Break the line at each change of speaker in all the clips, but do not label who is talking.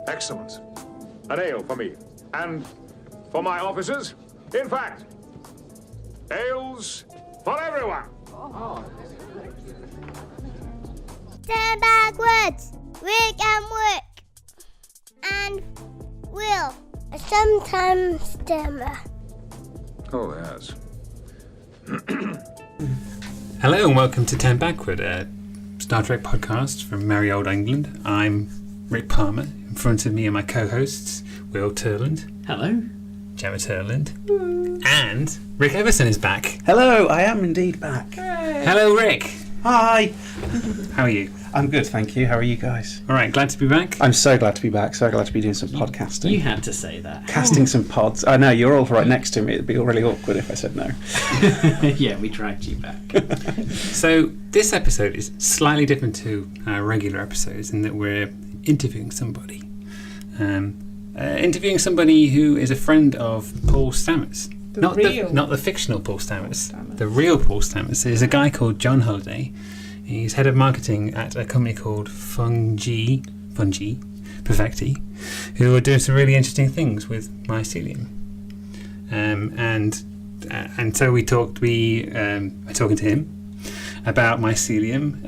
Excellent. An ale for me. And for my officers. In fact, ales for everyone.
10 backwards. Rick and Wick. And Will. Sometimes Stammer.
Oh, yes.
Hello and welcome to 10 Backward, a Star Trek podcast from merry old England. I'm Rick Palmer. In front of me are my co-hosts, Will Turland.
Hello.
Gemma Turland. And Rick Everson is back.
Hello, I am indeed back.
Hey. Hello, Rick.
Hi.
How are you?
I'm good, thank you. How are you guys?
All right, glad to be back.
I'm so glad to be back. So glad to be doing some podcasting.
You had to say that.
Casting some pods. I know, you're all right next to me. It'd be really awkward if I said no.
Yeah, we dragged you back.
So this episode is slightly different to our regular episodes in that we're interviewing somebody. Interviewing somebody who is a friend of Paul Stamets. Not the fictional Paul Stamets. The real Paul Stamets is a guy called John Holladay. He's head of marketing at a company called Fungi Perfecti, who are doing some really interesting things with Mycelium. And so we are talking to him about Mycelium,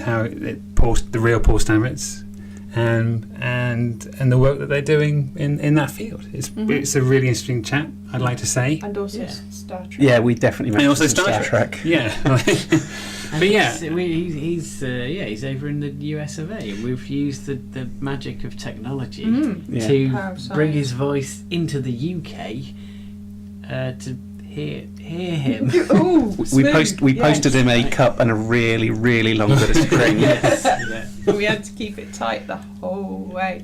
how the real Paul Stamets, and the work that they're doing in that field. It's a really interesting chat, I'd like to say.
And also Star Trek.
Yeah, we definitely mentioned
also
Star Trek.
Yeah.
But yeah, he's over in the US of A, and we've used the magic of technology to bring his voice into the UK to hear him.
We posted him a cup and a really, really long bit of string.
And we had to keep it tight the whole way,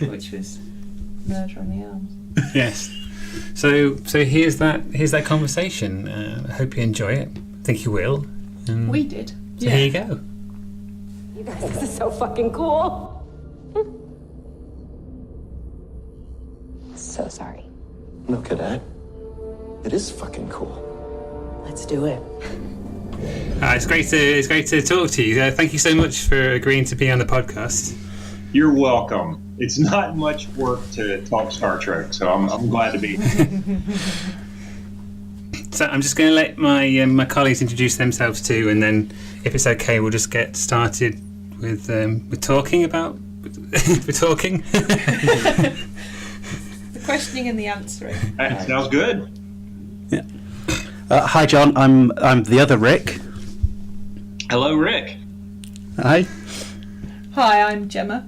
which was murder on the arms.
Yes. So here's that conversation. I hope you enjoy it. I think you will. And
we did.
So here you go.
You guys, this is so fucking cool. So sorry.
No, cadet. It is fucking cool.
Let's do it.
It's great to talk to you. Thank you so much for agreeing to be on the podcast.
You're welcome. It's not much work to talk Star Trek, so I'm glad to be here.
So I'm just going to let my colleagues introduce themselves too, and then if it's okay, we'll just get started with talking about with talking.
The questioning and the answering.
That sounds good.
Yeah. Hi, John. I'm the other Rick.
Hello, Rick.
Hi.
Hi, I'm Gemma.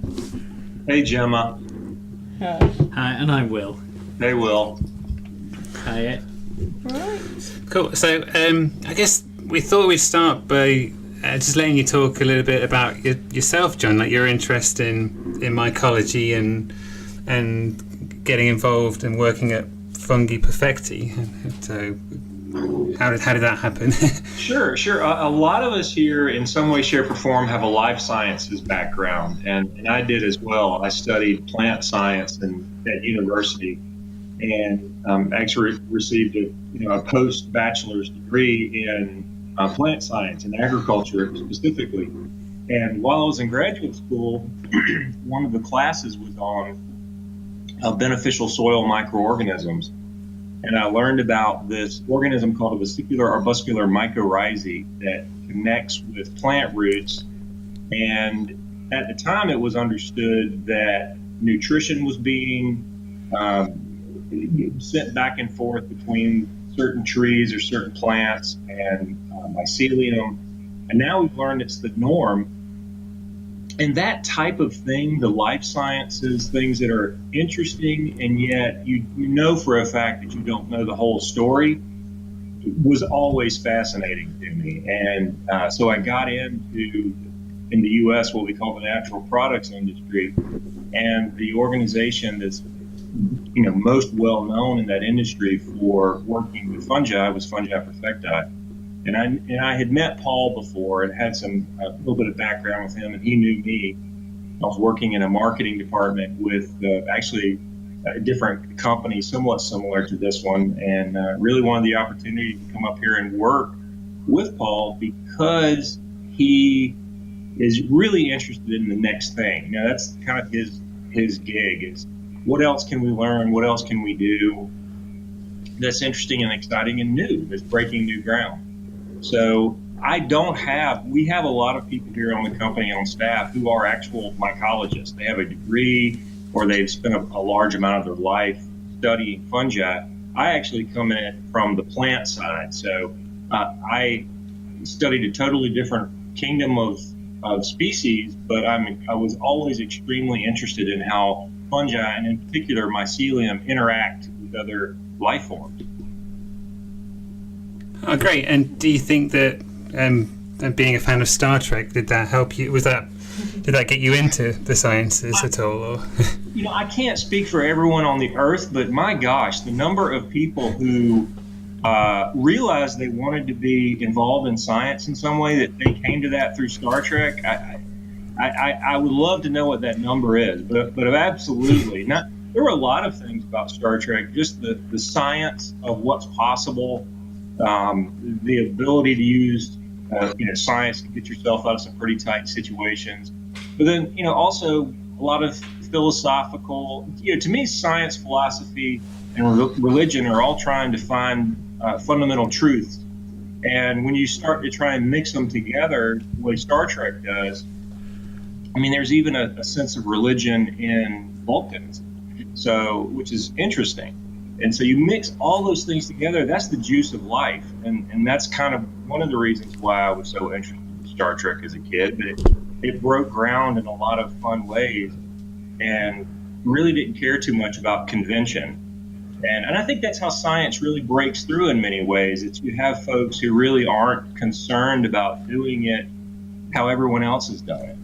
Hey, Gemma.
Hi, and I'm Will.
Hey, Will.
Hi.
Right.
Cool. So I guess we thought we'd start by just letting you talk a little bit about yourself, John, like your interest in mycology and getting involved and working at Fungi Perfecti. So how did that happen?
Sure. A lot of us here, in some way, shape, or form, have a life sciences background, and I did as well. I studied plant science at university, and actually received a post-bachelor's degree in plant science and agriculture specifically. And while I was in graduate school, one of the classes was on beneficial soil microorganisms. And I learned about this organism called a vesicular arbuscular mycorrhizae that connects with plant roots. And at the time, it was understood that nutrition was being sent back and forth between certain trees or certain plants and mycelium. And now we've learned it's the norm. And that type of thing, the life sciences, things that are interesting, and yet you know for a fact that you don't know the whole story, was always fascinating to me. And so I got into, in the U.S., what we call the natural products industry. And the organization that's most well known in that industry for working with fungi was Fungi Perfecti. And I had met Paul before and had a little bit of background with him, and he knew me. I was working in a marketing department with actually a different company, somewhat similar to this one, and really wanted the opportunity to come up here and work with Paul because he is really interested in the next thing. You know, that's kind of his gig is what else can we learn? What else can we do that's interesting and exciting and new, that's breaking new ground. So we have a lot of people here on the company on staff who are actual mycologists. They have a degree or they've spent a large amount of their life studying fungi. I actually come in from the plant side. So I studied a totally different kingdom of species, but I was always extremely interested in how fungi, and in particular mycelium, interact with other life forms.
Oh, great. And do you think that being a fan of Star Trek, did that help you? Did that get you into the sciences at all? Or?
You know, I can't speak for everyone on the Earth, but my gosh, the number of people who realized they wanted to be involved in science in some way, that they came to that through Star Trek, I would love to know what that number is, but absolutely not. There were a lot of things about Star Trek, just the science of what's possible, the ability to use science to get yourself out of some pretty tight situations. But then, also a lot of philosophical, to me, science, philosophy, and religion are all trying to find fundamental truths. And when you start to try and mix them together, the way Star Trek does, I mean, there's even a sense of religion in Vulcans, which is interesting. And so you mix all those things together, that's the juice of life. And that's kind of one of the reasons why I was so interested in Star Trek as a kid. But it broke ground in a lot of fun ways and really didn't care too much about convention. And I think that's how science really breaks through in many ways. It's you have folks who really aren't concerned about doing it how everyone else has done it.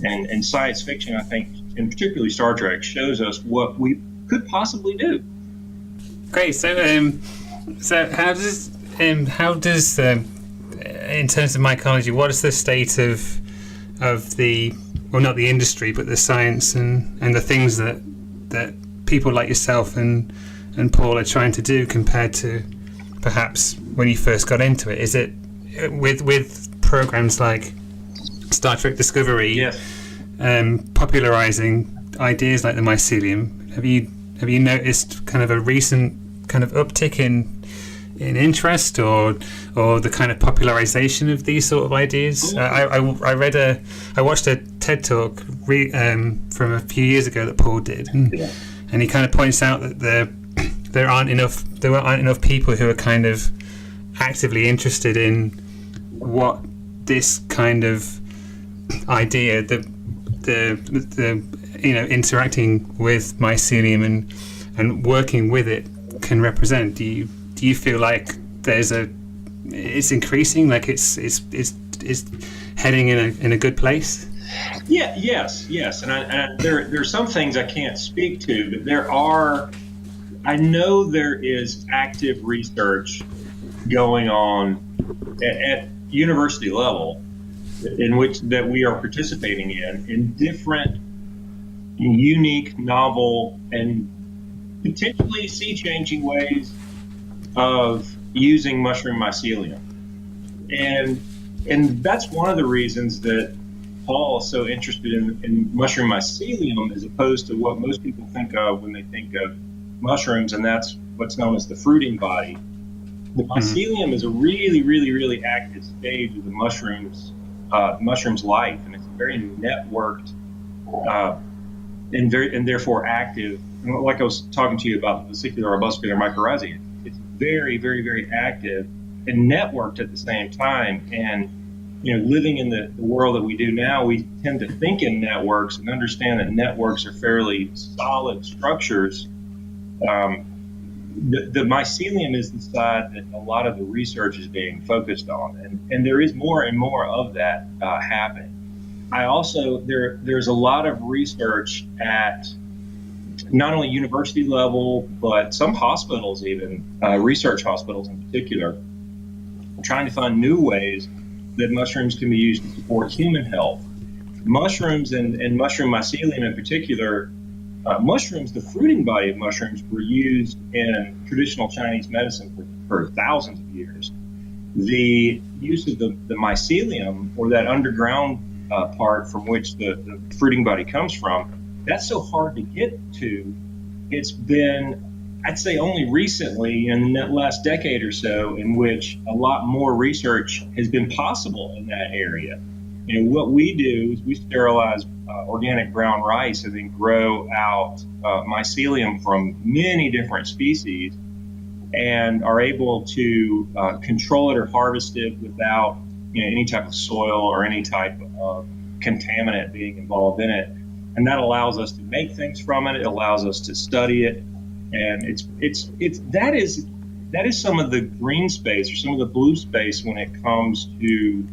And science fiction, I think, and particularly Star Trek, shows us what we could possibly do.
Great. So how does in terms of mycology, what is the state of the, well, not the industry, but the science and the things that people like yourself and Paul are trying to do compared to perhaps when you first got into it? Is it with programs like Star Trek Discovery,
yes,
popularizing ideas like the mycelium? Have you noticed kind of a recent kind of uptick in interest or the kind of popularization of these sort of ideas? I watched a TED talk from a few years ago that Paul did, and he kind of points out that there aren't enough people who are kind of actively interested in what this kind of idea, the interacting with mycelium and working with it can represent. Do you feel like it's increasing, like it's heading in a good place?
Yeah, yes, and there are some things I can't speak to, but I know there is active research going on at university level in which that we are participating in different unique, novel, and potentially sea-changing ways of using mushroom mycelium. And that's one of the reasons that Paul is so interested in mushroom mycelium as opposed to what most people think of when they think of mushrooms, and that's what's known as the fruiting body. The mycelium is a really, really, really active stage of the mushroom's life, and it's very networked and therefore active. Like I was talking to you about the vesicular or muscular mycorrhizae, it's very, very, very active and networked at the same time. And living in the world that we do now, we tend to think in networks and understand that networks are fairly solid structures. The mycelium is the side that a lot of the research is being focused on, and there is more and more of that happening. There's a lot of research at not only university level, but some hospitals, even research hospitals in particular, trying to find new ways that mushrooms can be used to support human health. Mushrooms and mushroom mycelium in particular, mushrooms, the fruiting body of mushrooms, were used in traditional Chinese medicine for thousands of years. The use of the mycelium, or that underground part from which the fruiting body comes from, that's so hard to get to. It's been, I'd say, only recently in the last decade or so in which a lot more research has been possible in that area. What we do is we sterilize organic brown rice and then grow out mycelium from many different species and are able to control it or harvest it without any type of soil or any type of contaminant being involved in it. And that allows us to make things from it. It allows us to study it. And that is some of the green space or some of the blue space when it comes to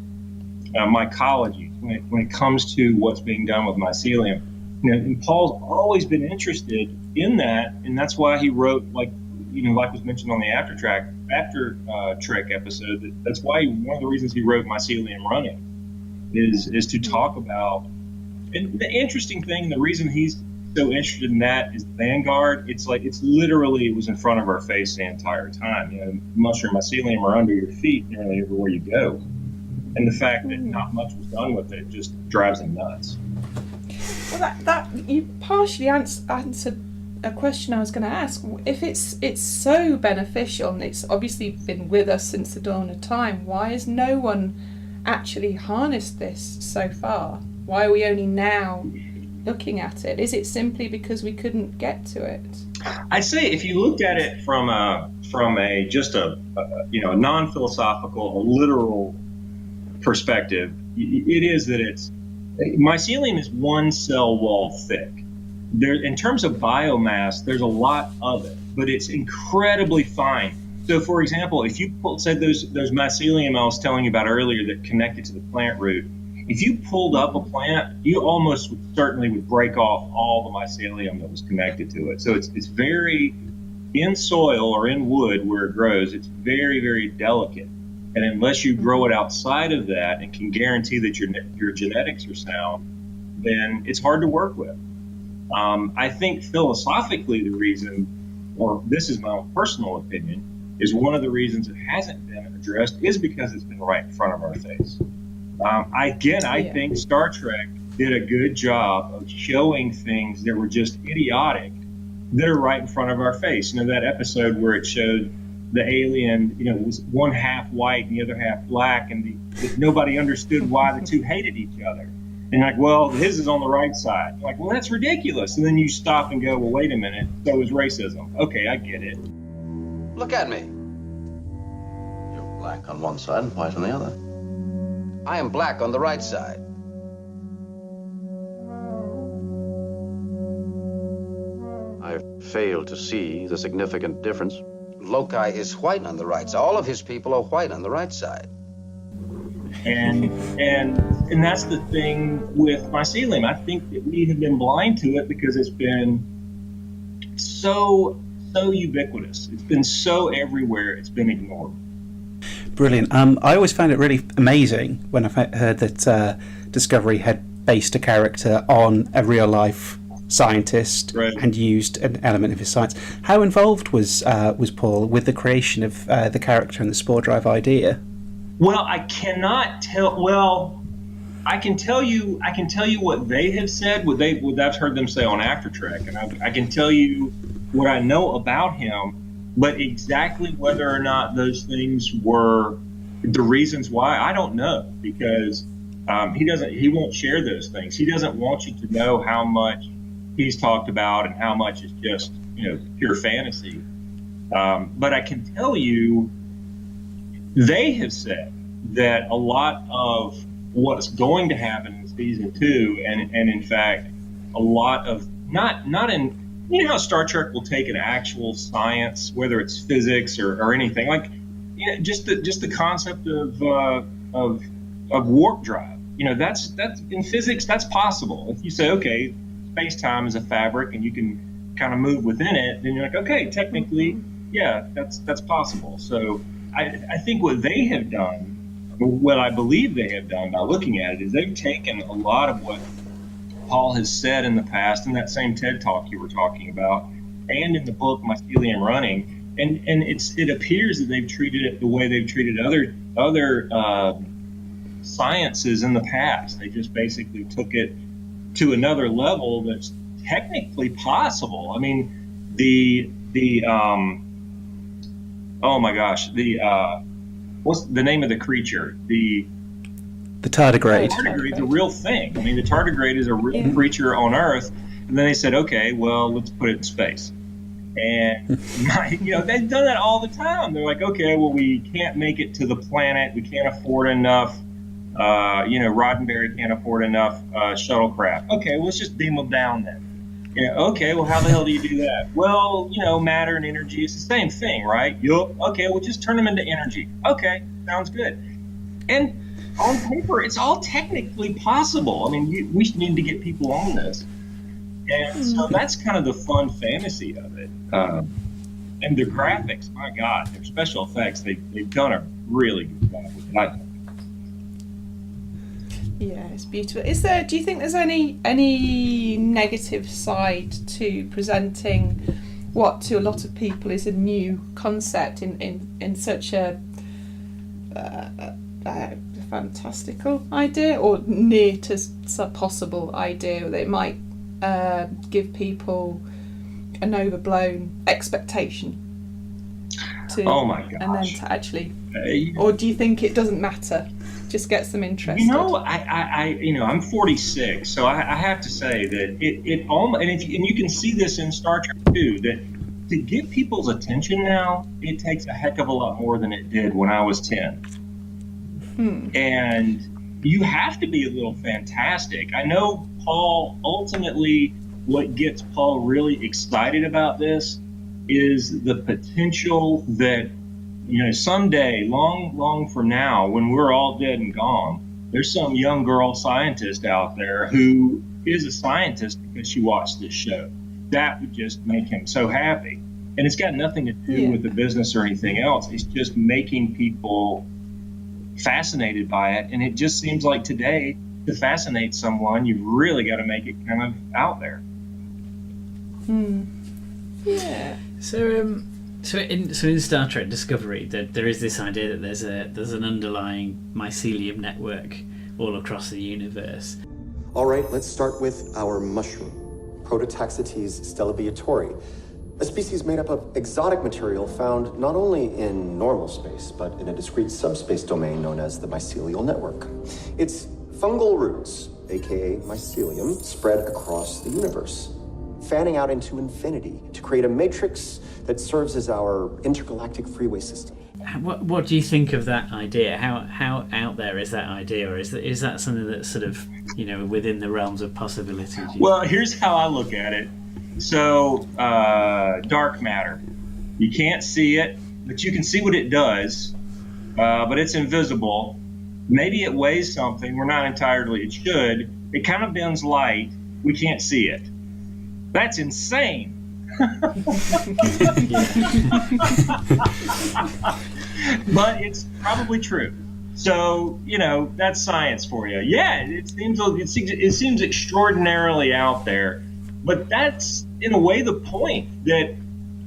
mycology, when it comes to what's being done with mycelium. And Paul's always been interested in that, and that's why he wrote, like was mentioned on the After Trek episode. That's why one of the reasons he wrote Mycelium Running is to talk about. And the interesting thing, the reason he's so interested in that is the Vanguard. It was in front of our face the entire time. Mushroom mycelium are under your feet nearly everywhere you go. And the fact that not much was done with it just drives him nuts.
Well, that you partially answered a question I was going to ask. If it's so beneficial and it's obviously been with us since the dawn of time, why has no one actually harnessed this so far? Why are we only now looking at it? Is it simply because we couldn't get to it?
I'd say if you looked at it from a non-philosophical, a literal perspective, it is that mycelium is one cell wall thick. In terms of biomass, there's a lot of it, but it's incredibly fine. So, for example, if you said those mycelium I was telling you about earlier that connected to the plant root, if you pulled up a plant, you almost certainly would break off all the mycelium that was connected to it. So it's very, in soil or in wood where it grows, it's very, very delicate. And unless you grow it outside of that and can guarantee that your genetics are sound, then it's hard to work with. I think philosophically the reason, or this is my own personal opinion, is one of the reasons it hasn't been addressed is because it's been right in front of our face. I think Star Trek did a good job of showing things that were just idiotic that are right in front of our face. That episode where it showed the alien, was one half white and the other half black, and nobody understood why the two hated each other. And well, his is on the right side. Well, that's ridiculous. And then you stop and go, well, wait a minute. So is racism. Okay, I get it.
Look at me. You're black on one side and white on the other. I am black on the right side. I fail to see the significant difference. Loci is white on the right side. All of his people are white on the right side.
And that's the thing with mycelium. I think that we have been blind to it because it's been so ubiquitous. It's been so everywhere. It's been ignored.
Brilliant. I always found it really amazing when I heard that Discovery had based a character on a real life scientist and used an element of his science. How involved was Paul with the creation of the character and the spore drive idea?
Well, I cannot tell. Well, I can tell you what they have said. What I've heard them say on After Trek, and I can tell you what I know about him. But exactly whether or not those things were the reasons why, I don't know, because he won't share those things. He doesn't want you to know how much he's talked about and how much is just pure fantasy. But I can tell you, they have said that a lot of what's going to happen in season 2, and in fact, a lot of not in. How Star Trek will take an actual science, whether it's physics or anything, just the concept of warp drive. That's in physics, that's possible. If you say, okay, space-time is a fabric and you can kind of move within it, then you're like, okay, technically, yeah, that's possible. So I think what they have done, what I believe they have done by looking at it, is they've taken a lot of what Paul has said in the past, in that same TED Talk you were talking about, and in the book Mycelium Running, and it appears that they've treated it the way they've treated other sciences in the past. They just basically took it to another level that's technically possible. I mean, oh my gosh, what's the name of the creature? The
tardigrade.
The tardigrade is a real thing. I mean, the tardigrade is a real creature on Earth. And then they said, okay, well, let's put it in space. And, they've done that all the time. They're like, okay, well, we can't make it to the planet. We can't afford enough. Roddenberry can't afford enough shuttlecraft. Okay, well, let's just beam them down then. Okay, well, how the hell do you do that? Well, matter and energy is the same thing, right? Yup. Okay, well, just turn them into energy. Okay, sounds good. And on paper, it's all technically possible. I mean, we need to get people on this. And so that's kind of the fun fantasy of it. And the graphics, my God, their special effects, they've done a really good job with it, I think.
Yeah, it's beautiful. Do you think there's any negative side to presenting what to a lot of people is a new concept in such a fantastical idea, or near to some possible idea that it might give people an overblown expectation
oh my gosh.
And then to actually or do you think it doesn't matter, just gets them interested?
I'm 46, so I have to say that it almost, and you can see this in Star Trek too, that to get people's attention now, it takes a heck of a lot more than it did when I was 10. And you have to be a little fantastic. I know Paul, ultimately, what gets Paul really excited about this is the potential that, someday, long from now, when we're all dead and gone, there's some young girl scientist out there who is a scientist because she watched this show. That would just make him so happy. And it's got nothing to do with the business or anything else. It's just making people fascinated by it. And it just seems like today, to fascinate someone, you've really got to make it kind of out there.
Yeah.
So in Star Trek Discovery, there is this idea that there's an underlying mycelium network all across the universe.
All right, let's start with our mushroom, Prototaxites stellaviatori, a species made up of exotic material found not only in normal space, but in a discrete subspace domain known as the mycelial network. Its fungal roots, aka mycelium, spread across the universe, fanning out into infinity to create a matrix that serves as our intergalactic freeway system.
What do you think of that idea? How out there is that idea, or is that something that's sort of within the realms of possibility?
Well, here's how I look at it. So dark matter, you can't see it, but you can see what it does, but it's invisible. Maybe it weighs something. We're not entirely. It should. It kind of bends light. We can't see it. That's insane. But it's probably true. So that's science for you. Yeah, it seems extraordinarily out there, but that's in a way the point, that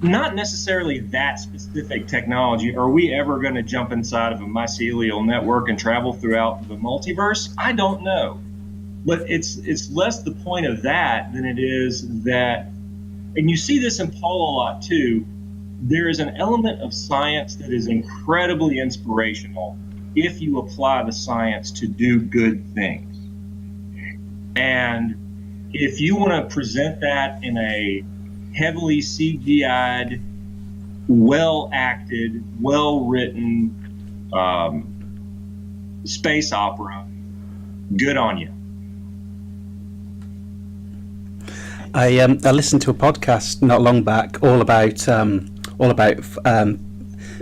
not necessarily that specific technology. Are we ever going to jump inside of a mycelial network and travel throughout the multiverse? I don't know. But it's less the point of that than it is that, and you see this in Paul a lot too, there is an element of science that is incredibly inspirational if you apply the science to do good things. And if you want to present that in a heavily CGI'd, well-acted, well-written space opera, good on you.
I listened to a podcast not long back all about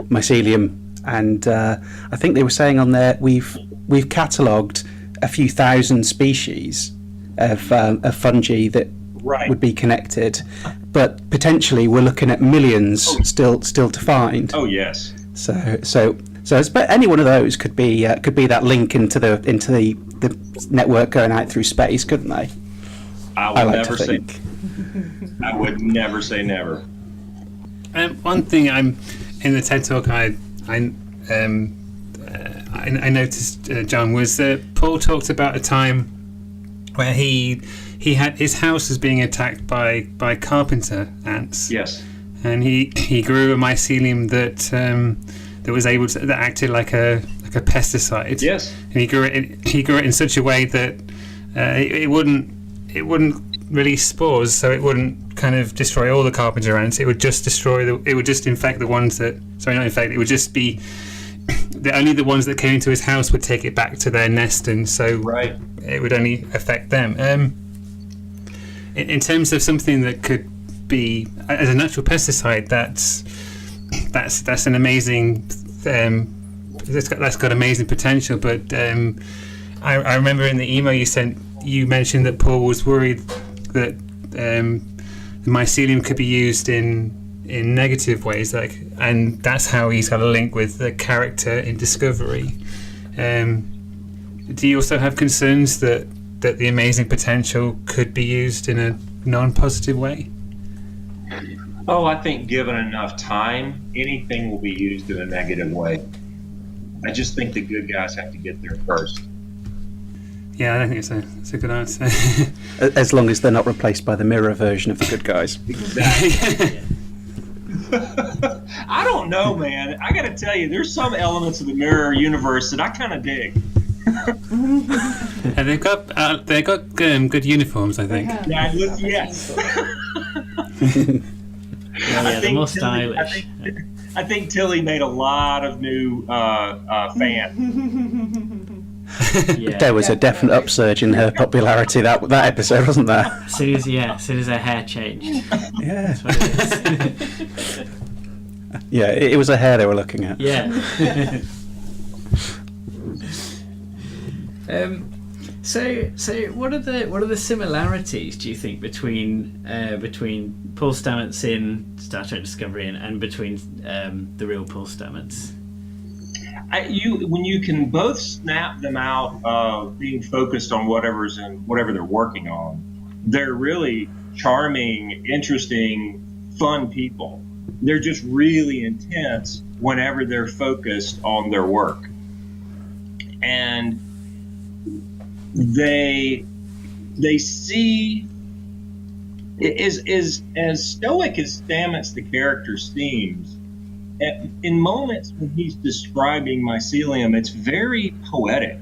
mycelium, and I think they were saying on there we've catalogued a few thousand species of fungi that would be connected, but potentially we're looking at millions still to find.
Oh yes.
So but any one of those could be that link into the network going out through space, couldn't they?
I would never say never.
One thing I'm in the TED Talk, I I noticed, John, was that Paul talked about a time where he had his house was being attacked by carpenter ants.
Yes.
And he grew a mycelium that was able to, that acted like a pesticide.
Yes.
And he grew it in such a way that it wouldn't release spores, so it wouldn't kind of destroy all the carpenter ants. It would just infect the ones that. Sorry, not infect. It would just be only the ones that came into his house would take it back to their nest, and so it would only affect them. In terms of something that could be as a natural pesticide, that's an amazing. That's got amazing potential, but I remember in the email you sent, you mentioned that Paul was worried that the mycelium could be used in negative ways, and that's how he's got a link with the character in Discovery. Do you also have concerns that the amazing potential could be used in a non-positive way?
Oh, I think given enough time, anything will be used in a negative way. I just think the good guys have to get there first.
Yeah, I don't think it's a good answer.
As long as they're not replaced by the mirror version of the good guys.
Exactly. I don't know, man. I got to tell you, there's some elements of the mirror universe that I kind of dig.
And they've got good uniforms, I think.
Yeah, yes.
They're more stylish.
I think Tilly made a lot of new fans.
There was a definite upsurge in her popularity that episode, wasn't there?
As soon as her hair changed.
Yeah.
That's what it is.
Yeah, it was her hair they were looking at.
Yeah. So what are the similarities, do you think, between Paul Stamets in Star Trek Discovery and between the real Paul Stamets?
When you can both snap them out of being focused on whatever they're working on, they're really charming, interesting, fun people. They're just really intense whenever they're focused on their work, and they see as stoic as Stamets the character seems. In moments when he's describing mycelium, it's very poetic.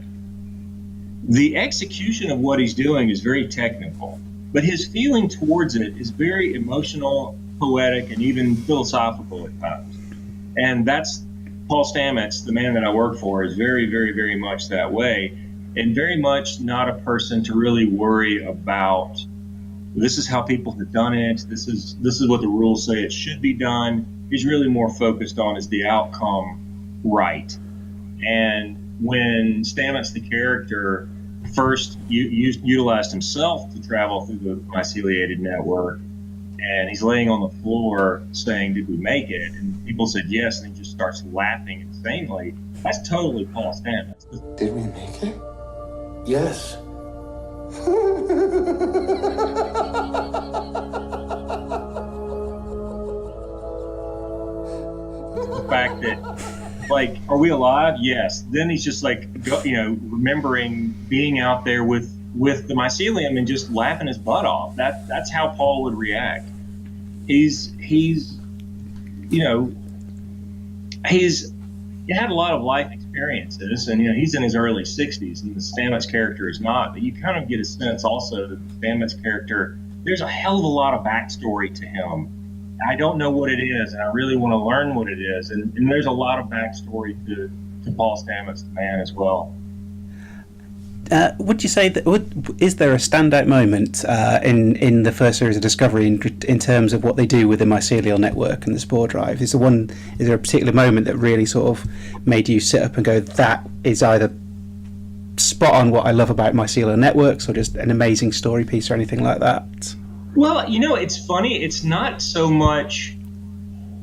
The execution of what he's doing is very technical, but his feeling towards it is very emotional, poetic, and even philosophical at times. And that's Paul Stamets, the man that I work for, is very, very, very much that way, and very much not a person to really worry about, this is how people have done it, this is what the rules say it should be done. He's really more focused on, is the outcome right? And when Stamets, the character, first utilized himself to travel through the myceliated network, and he's laying on the floor saying, "Did we make it?" And people said yes, and he just starts laughing insanely. That's totally Paul Stamets.
Did we make it? Yes.
The fact that, like, are we alive? Yes. Then he's just like, remembering being out there with the mycelium and just laughing his butt off. That's how Paul would react. He's had a lot of life experiences, and he's in his early 60s, and the Stamets character is not. But you kind of get a sense also that the Stamets character, there's a hell of a lot of backstory to him. I don't know what it is, and I really want to learn what it is. And there's a lot of backstory to Paul Stamets, the man, as well.
Would you say that is there a standout moment in the first series of Discovery in terms of what they do with the mycelial network and the spore drive? Is there a particular moment that really sort of made you sit up and go, that is either spot on what I love about mycelial networks, or just an amazing story piece or anything like that?
Well, it's funny. It's not so much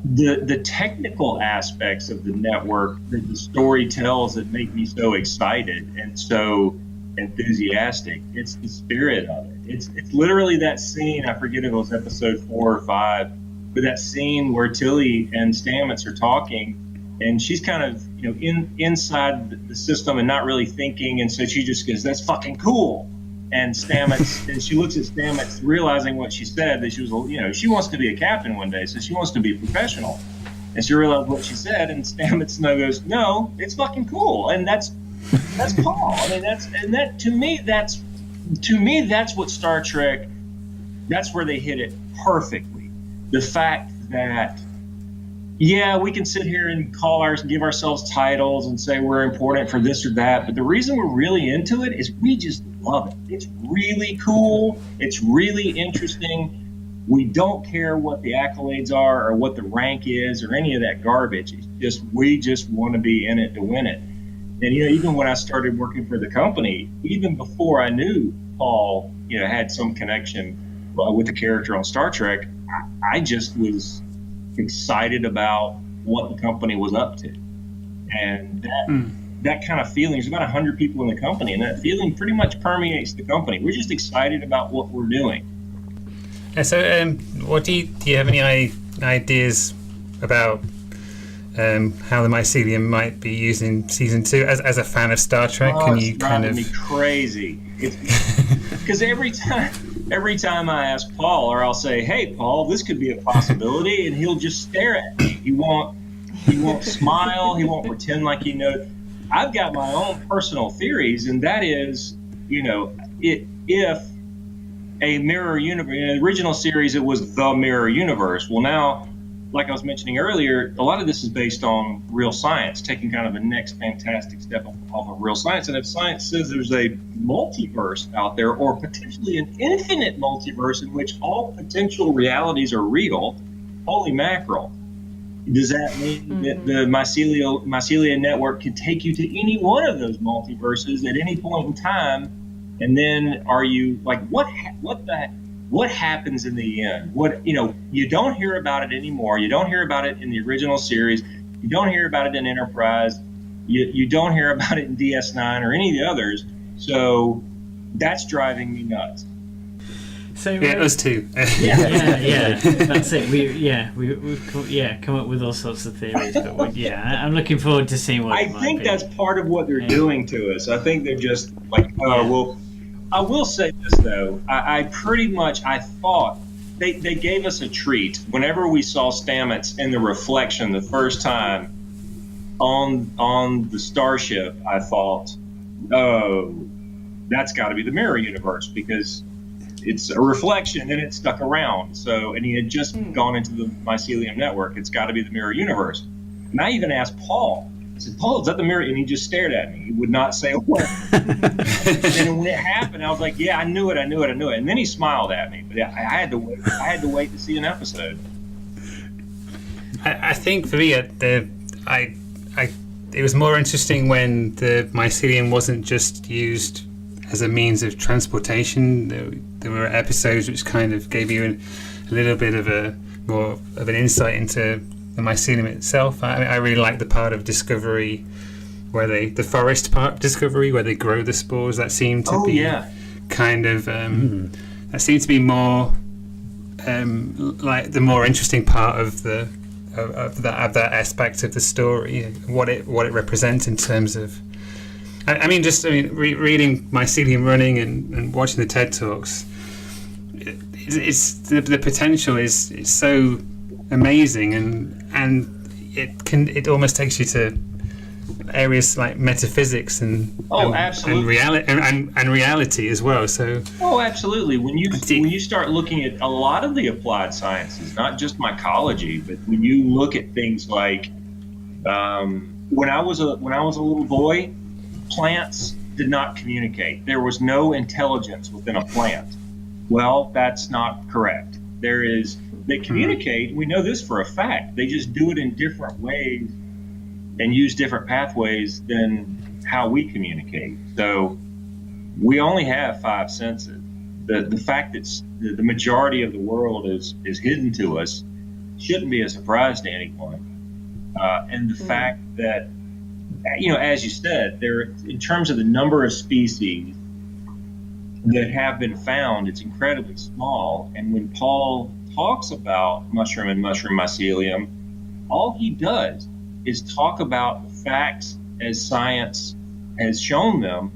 the technical aspects of the network that the story tells that make me so excited and so enthusiastic. It's the spirit of it. It's literally that scene. I forget if it was episode 4 or 5, but that scene where Tilly and Stamets are talking, and she's kind of, inside the system and not really thinking, and so she just goes, "That's fucking cool." And Stamets, and she looks at Stamets, realizing what she said, that she was, she wants to be a captain one day, so she wants to be professional. And she realized what she said, and Stamets goes, "No, it's fucking cool," and that's Paul. I mean, to me that's what Star Trek. That's where they hit it perfectly. The fact that, yeah, we can sit here and give ourselves titles and say we're important for this or that, but the reason we're really into it is we just love it. It's really cool. It's really interesting. We don't care what the accolades are or what the rank is or any of that garbage. It's just, we just want to be in it to win it. And, even when I started working for the company, even before I knew Paul, had some connection with the character on Star Trek, I just was excited about what the company was up to. And that kind of feeling, there's about 100 people in the company, and that feeling pretty much permeates the company. We're just excited about what we're doing.
So, what do you have any ideas about how the mycelium might be used in season 2? As a fan of Star Trek, can you kind of?
It's driving me crazy. Because every time I ask Paul, or I'll say, "Hey, Paul, this could be a possibility," and he'll just stare at me. He won't smile. He won't pretend like he knows. I've got my own personal theories, and that is, if a mirror universe, in the original series, it was the mirror universe. Well, now, like I was mentioning earlier, a lot of this is based on real science, taking kind of a next fantastic step off of real science. And if science says there's a multiverse out there, or potentially an infinite multiverse in which all potential realities are real, holy mackerel. Does that mean that the mycelium network can take you to any one of those multiverses at any point in time? And then are you like, what happens in the end? You don't hear about it anymore. You don't hear about it in the original series. You don't hear about it in Enterprise. You don't hear about it in DS9 or any of the others. So that's driving me nuts.
So
us too.
yeah. That's it. We've come up with all sorts of theories, but I'm looking forward to seeing what.
I think that's part of what they're doing to us. I think they're just like, well. I will say this though. I thought they gave us a treat whenever we saw Stamets in the reflection the first time on the starship. I thought, oh, that's got to be the mirror universe, because it's a reflection and it stuck around. So, and he had just gone into the mycelium network. It's got to be the mirror universe. And I even asked Paul. I said, "Paul, is that the mirror?" And he just stared at me. He would not say a word. And then when it happened, I was like, "Yeah, I knew it. And then he smiled at me. But I had to wait to see an episode.
I think for me, it was more interesting when the mycelium wasn't just used as a means of transportation. There were episodes which kind of gave you a little bit of more of an insight into the mycelium itself. I really like the part of Discovery where the forest part of Discovery where they grow the spores. That seemed to be kind of that seemed to be more like the more interesting part of that aspect of the story. What it represents in terms of. Reading Mycelium Running and watching the TED Talks, it's the potential is so amazing, and it almost takes you to areas like metaphysics and reality as well. So
absolutely. When you start looking at a lot of the applied sciences, not just mycology, but when you look at things like when I was a little boy, plants did not communicate. There was no intelligence within a plant. Well, that's not correct. They communicate. We know this for a fact. They just do it in different ways and use different pathways than how we communicate. So we only have 5 senses. The fact that the majority of the world is hidden to us shouldn't be a surprise to anyone. And the fact that, as you said, in terms of the number of species that have been found, it's incredibly small. And when Paul talks about mushroom and mushroom mycelium, all he does is talk about the facts as science has shown them.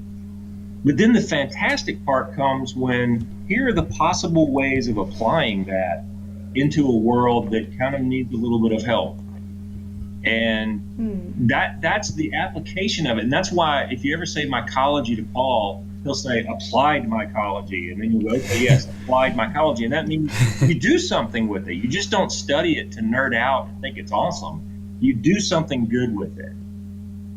But then the fantastic part comes when here are the possible ways of applying that into a world that kind of needs a little bit of help. And that's the application of it. And that's why if you ever say mycology to Paul, he'll say applied mycology. And then you go, okay, yes, applied mycology. And that means you do something with it. You just don't study it to nerd out and think it's awesome. You do something good with it.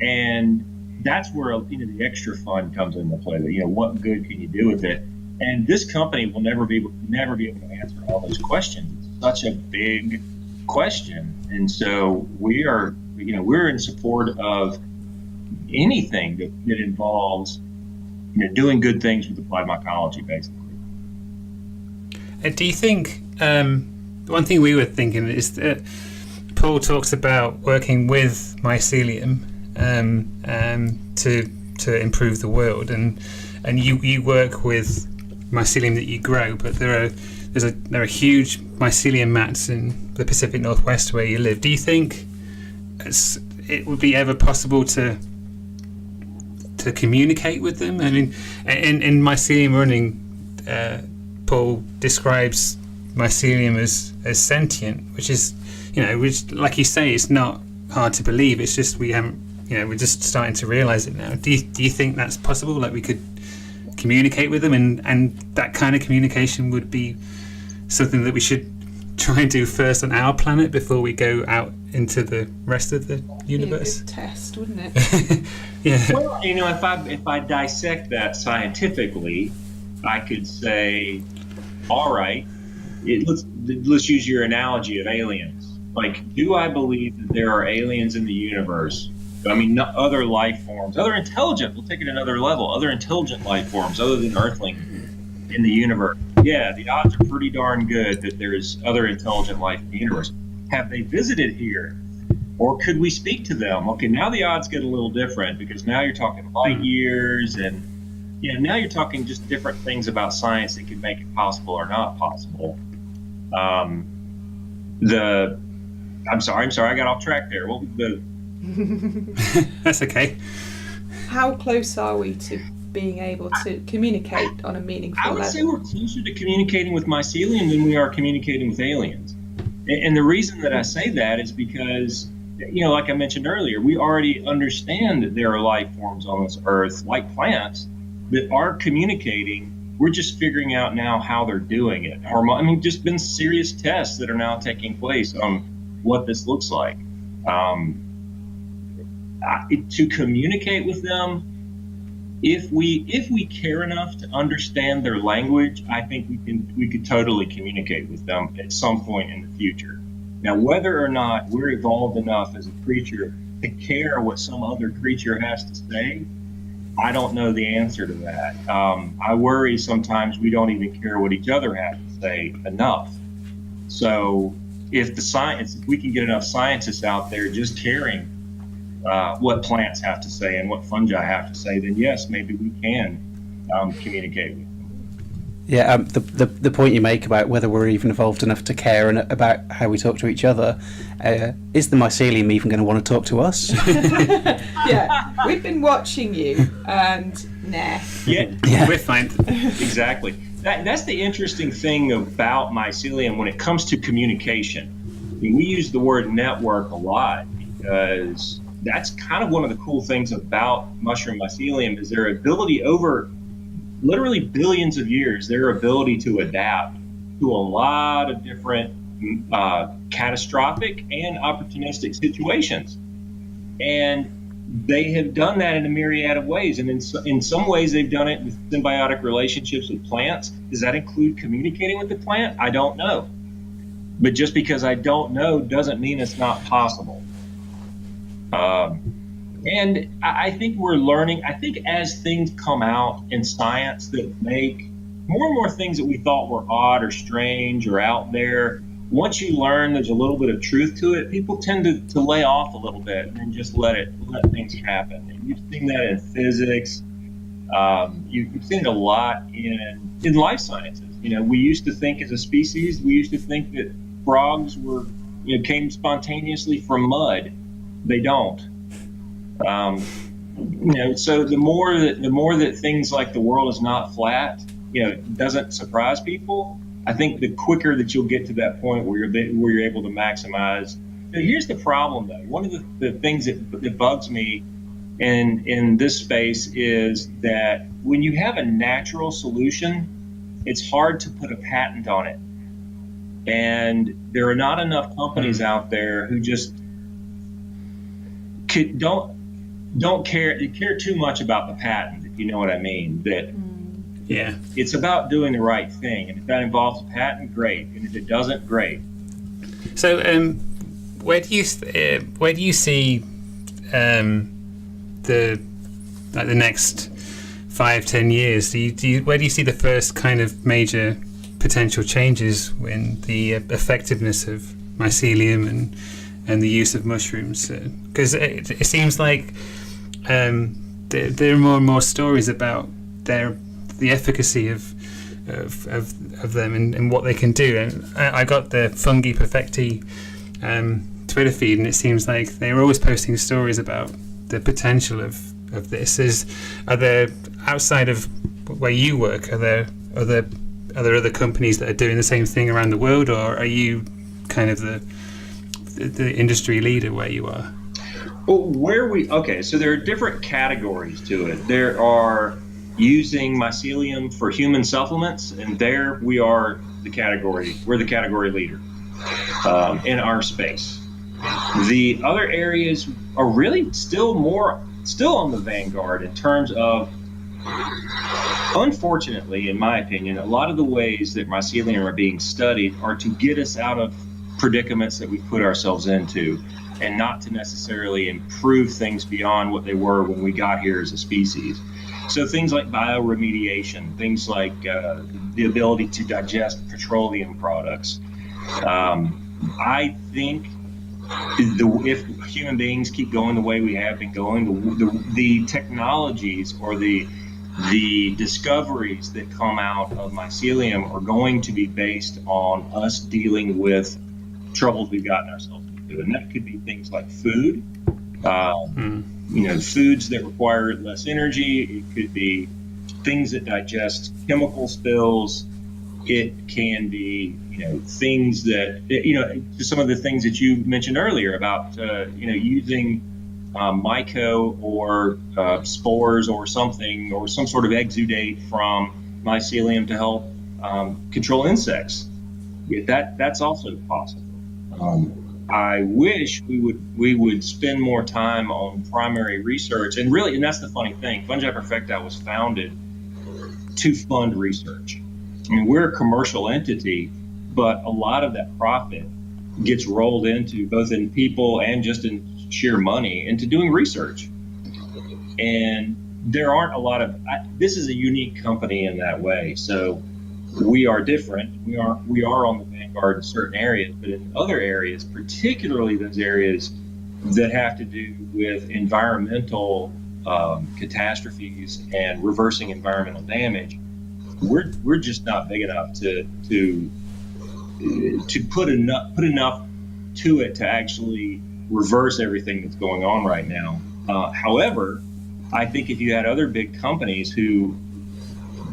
And that's where, the extra fun comes into play. That, what good can you do with it? And this company will never be able to answer all those questions. It's such a big question. And so we're in support of anything that involves, doing good things with applied mycology, basically.
Do you think, one thing we were thinking is that Paul talks about working with Mycelium to improve the world, and you work with Mycelium that you grow, but there are huge Mycelium mats in the Pacific Northwest where you live. Do you think it would be ever possible to communicate with them? I mean, in Mycelium Running, Paul describes Mycelium as sentient, which is, which, like you say, it's not hard to believe. It's just we haven't, we're just starting to realize it now. Do you think that's possible? Like we could communicate with them, and that kind of communication would be something that we should try and do first on our planet before we go out into the rest of the universe?
Be a good test, wouldn't it?
Yeah.
Well, if I dissect that scientifically, I could say, all right, let's use your analogy of aliens. Like, do I believe that there are aliens in the universe? I mean, other life forms, other intelligent, we'll take it another level, other intelligent life forms other than Earthlings in the universe. Yeah, the odds are pretty darn good that there's other intelligent life in the universe. Have they visited here? Or could we speak to them? Okay, now the odds get a little different because now you're talking light years and now you're talking just different things about science that could make it possible or not possible. I'm sorry, I got off track there. What was the...
That's okay.
How close are we to being able to communicate on a meaningful level?
I would say we're closer to communicating with Mycelium than we are communicating with aliens. And the reason that I say that is because, like I mentioned earlier, we already understand that there are life forms on this earth, like plants, that are communicating. We're just figuring out now how they're doing it. Just been serious tests that are now taking place on what this looks like. To communicate with them, if we care enough to understand their language, I think we could totally communicate with them at some point in the future. Now, whether or not we're evolved enough as a creature to care what some other creature has to say, I don't know the answer to that. I worry sometimes we don't even care what each other has to say enough. So if we can get enough scientists out there just caring what plants have to say and what fungi have to say, then yes, maybe we can communicate with them.
Yeah, the point you make about whether we're even evolved enough to care and about how we talk to each other, is the Mycelium even going to want to talk to us?
Yeah, we've been watching you, and nah.
Yeah. We're fine. Exactly. That's the interesting thing about Mycelium when it comes to communication. I mean, we use the word network a lot because that's kind of one of the cool things about mushroom mycelium is their ability over literally billions of years, their ability to adapt to a lot of different catastrophic and opportunistic situations. And they have done that in a myriad of ways. And in some ways, they've done it with symbiotic relationships with plants. Does that include communicating with the plant? I don't know. But just because I don't know doesn't mean it's not possible. And I think we're learning. I think as things come out in science that make more and more things that we thought were odd or strange or out there, once you learn there's a little bit of truth to it, people tend to lay off a little bit and just let things happen. And you've seen that in physics. You've seen it a lot in life sciences. We used to think as a species, that frogs came spontaneously from mud. they don't. So the more that things like the world is not flat, doesn't surprise people. I think the quicker that you'll get to that point where you're able to maximize. Now, here's the problem, though. One of the things that bugs me in this space is that when you have a natural solution, it's hard to put a patent on it. And there are not enough companies out there who just don't care too much about the patent, if you know what I mean. That it's about doing the right thing, and if that involves a patent, great, and if it doesn't, great.
So, where do you see the next 5-10 years? Where do you see the first kind of major potential changes in the effectiveness of mycelium and the use of mushrooms? Because it seems like there are more and more stories about the efficacy of them and what they can do. And I got the Fungi Perfecti Twitter feed, and it seems like they're always posting stories about the potential of this. Are there, outside of where you work, are there other companies that are doing the same thing around the world, or are you kind of the industry leader where you are?
Well, so there are different categories to it. There are using mycelium for human supplements, and there we are we're the category leader in our space. The other areas are really still on the vanguard in terms of, unfortunately, in my opinion, a lot of the ways that mycelium are being studied are to get us out of predicaments that we put ourselves into, and not to necessarily improve things beyond what they were when we got here as a species. So things like bioremediation, things like the ability to digest petroleum products. I think if human beings keep going the way we have been going, the technologies or the discoveries that come out of mycelium are going to be based on us dealing with troubles we've gotten ourselves into. And that could be things like food, foods that require less energy. It could be things that digest chemical spills. It can be, things that, some of the things that you mentioned earlier about, using myco or spores or something, or some sort of exudate from mycelium to help control insects. That's also possible. I wish we would spend more time on primary research, and that's the funny thing. Fungi Perfecti was founded to fund research. I mean, we're a commercial entity, but a lot of that profit gets rolled into, both in people and just in sheer money, into doing research. And there aren't a lot of, this is a unique company in that way. So we are different. We are on the vanguard in certain areas, but in other areas, particularly those areas that have to do with environmental catastrophes and reversing environmental damage, we're just not big enough to put enough to it to actually reverse everything that's going on right now. However, I think if you had other big companies who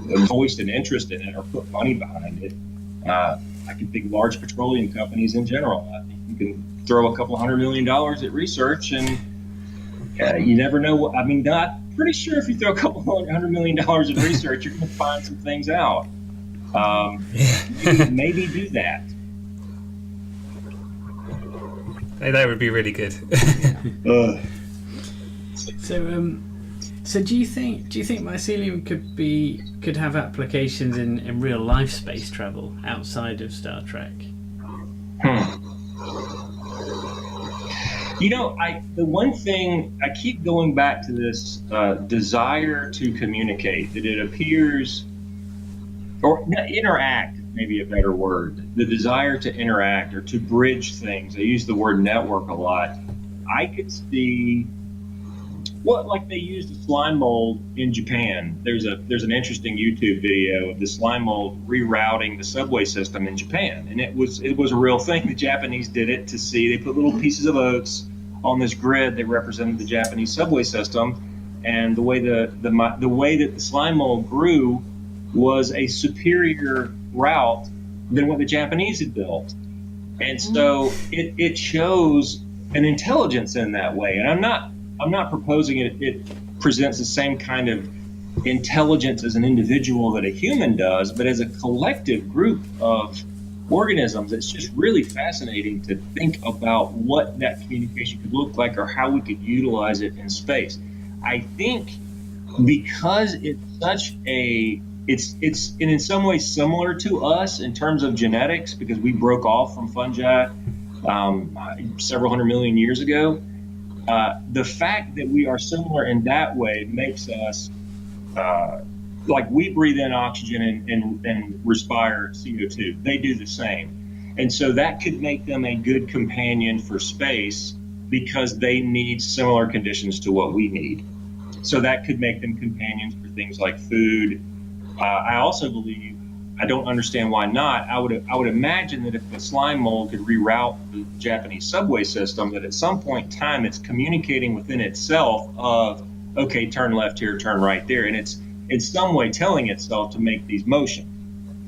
voiced an interest in it or put money behind it, I can think large petroleum companies in general. I think you can throw a couple $100 million at research, and you never know. I'm pretty sure if you throw a couple $100 million in research, you're going to find some things out. Maybe do that.
Hey, that would be really good.
So do you think mycelium could have applications in real life space travel outside of Star Trek?
The one thing I keep going back to, this desire to communicate, that it appears, or interact, maybe a better word, the desire to interact or to bridge things. I use the word network a lot. I could see like they used a slime mold in Japan. There's an interesting YouTube video of the slime mold rerouting the subway system in Japan, and it was a real thing. The Japanese did it to see. They put little pieces of oats on this grid that represented the Japanese subway system, and the way the way that the slime mold grew was a superior route than what the Japanese had built. And so it shows an intelligence in that way. And I'm not proposing it presents the same kind of intelligence as an individual that a human does, but as a collective group of organisms. It's just really fascinating to think about what that communication could look like or how we could utilize it in space. I think because it's such a it's in some ways similar to us in terms of genetics, because we broke off from fungi several hundred million years ago. The fact that we are similar in that way makes us like we breathe in oxygen and respire CO2. They do the same. And so that could make them a good companion for space because they need similar conditions to what we need. So that could make them companions for things like food. I also believe, I don't understand why not, I would imagine that if the slime mold could reroute the Japanese subway system, that at some point in time it's communicating within itself of, okay, turn left here, turn right there. And it's in some way telling itself to make these motions.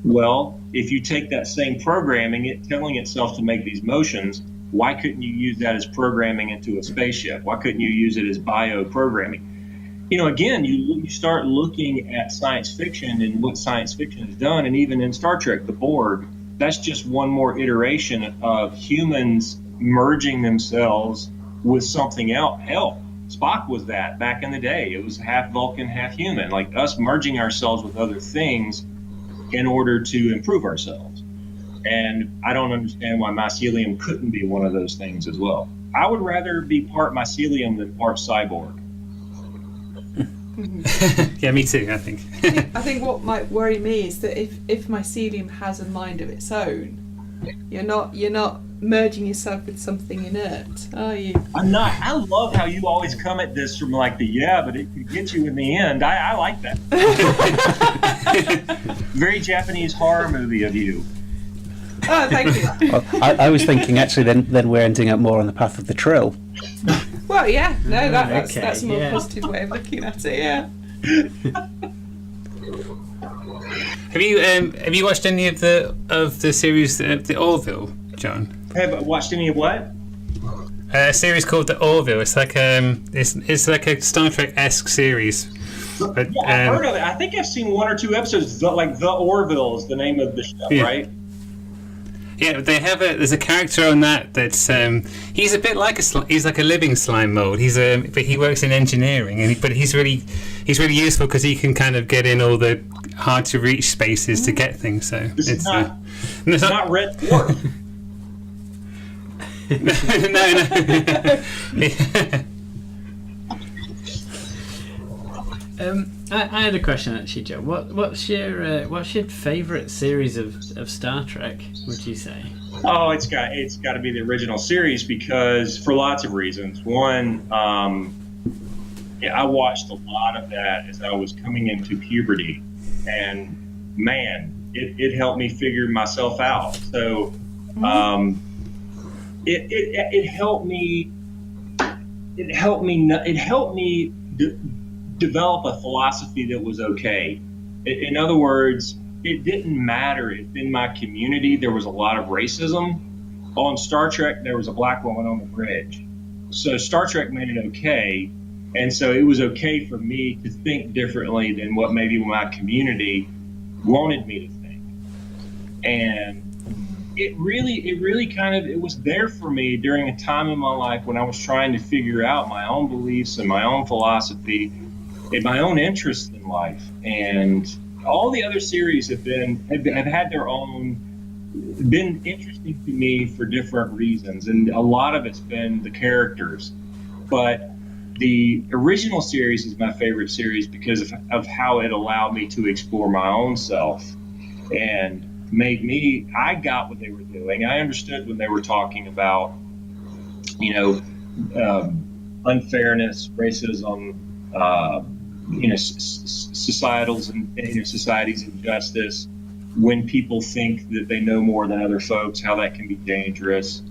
Well, if you take that same programming, it telling itself to make these motions, why couldn't you use that as programming into a spaceship? Why couldn't you use it as bio-programming? You know, again, you start looking at science fiction and what science fiction has done, and even in Star Trek, the Borg, that's just one more iteration of humans merging themselves with something else. Hell, Spock was that back in the day. It was half Vulcan, half human, like us merging ourselves with other things in order to improve ourselves. And I don't understand why mycelium couldn't be one of those things as well. I would rather be part mycelium than part cyborg.
Yeah, me too, I think.
I think what might worry me is that if mycelium has a mind of its own, you're not merging yourself with something inert, are you?
I'm not. I love how you always come at this from like the but it could get you in the end. I like that. Very Japanese horror movie of you.
Oh, thank you.
Well, I was thinking actually then we're ending up more on the path of the Trill.
Well, yeah, no, that's a more positive way of looking at it. Yeah.
Have you watched any of the series the Orville, John?
Have I watched any of what?
A series called the Orville. It's like it's like a Star Trek-esque series. But,
yeah, I've heard of it. I think I've seen one or two episodes. The Orville is the name of the show, right?
Yeah, there's a character on that's he's a bit like he's like a living slime mold. But he works in engineering, but he's really useful because he can kind of get in all the hard to reach spaces to get things. So
it's not Red Dwarf.
No.
I had a question actually, Joe. What's your favourite series of Star Trek? Would you say?
Oh, it's got to be the original series because for lots of reasons. One, I watched a lot of that as I was coming into puberty, and man, it helped me figure myself out. So, it helped me. It helped me develop a philosophy that was okay. In other words, it didn't matter if in my community there was a lot of racism. On Star Trek, there was a black woman on the bridge. So Star Trek made it okay. And so it was okay for me to think differently than what maybe my community wanted me to think. And it really kind of, it was there for me during a time in my life when I was trying to figure out my own beliefs and my own philosophy and my own interests in life. And all the other series have had their own, been interesting to me for different reasons. And a lot of it's been the characters. But the original series is my favorite series because of how it allowed me to explore my own self and I got what they were doing. I understood when they were talking about, unfairness, racism, society's injustice, when people think that they know more than other folks, how that can be dangerous.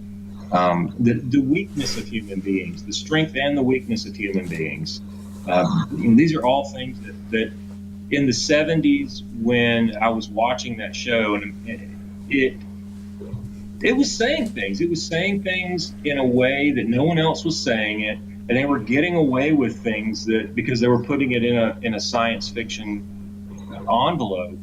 the weakness of human beings, the strength and the weakness of human beings. These are all things that in the 70s when I was watching that show, and it was saying things. It was saying things in a way that no one else was saying it, and they were getting away with things that because they were putting it in a science fiction envelope,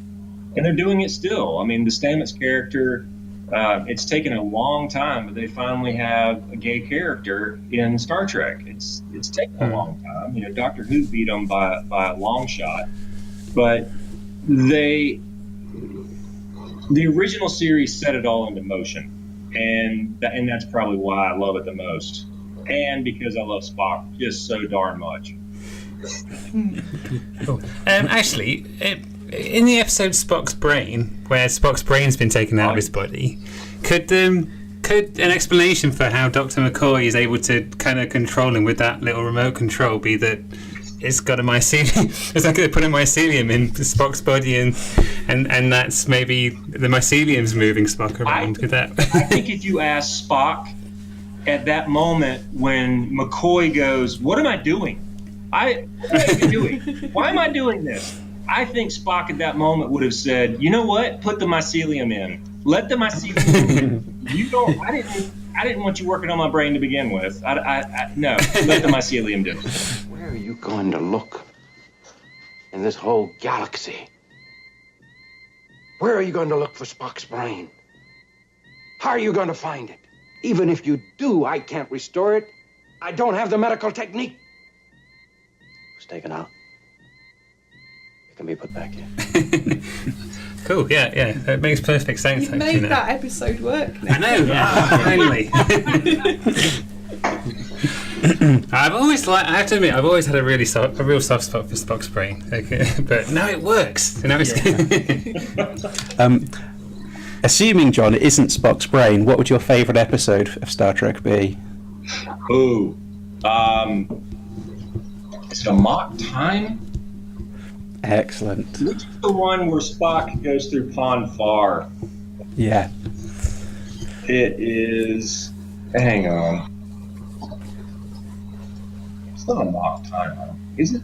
and they're doing it still. I mean, the Stamets character. It's taken a long time, but they finally have a gay character in Star Trek. It's taken a long time. You know, Doctor Who beat them by a long shot, but the original series set it all into motion, and that's probably why I love it the most, and because I love Spock just so darn much.
Cool. Actually. In the episode Spock's Brain, where Spock's brain's been taken out of his body, could an explanation for how Dr. McCoy is able to kind of control him with that little remote control be that it's got a mycelium? It's like they put a mycelium in Spock's body, and that's maybe the mycelium's moving Spock around.
I think if you ask Spock at that moment when McCoy goes, "What am I doing? What am I doing? Why am I doing this?" I think Spock at that moment would have said, "You know what? Put the mycelium in. Let the mycelium in. I didn't want you working on my brain to begin with. No, let the mycelium do it."
Where are you going to look in this whole galaxy? Where are you going to look for Spock's brain? How are you going to find it? Even if you do, I can't restore it. I don't have the medical technique. It was taken out. Can be put back in.
Cool, yeah, that makes perfect sense.
You've made that episode work now.
I know, finally. I have to admit, I've always had a real soft spot for Spock's brain. Okay. But now it works. So now it's
Assuming, John, it isn't Spock's brain, what would your favourite episode of Star Trek be?
It's Amok Time.
Excellent.
Which is the one where Spock goes through Pon Farr?
Yeah.
It is. Hang on. It's not Amok Time, is it?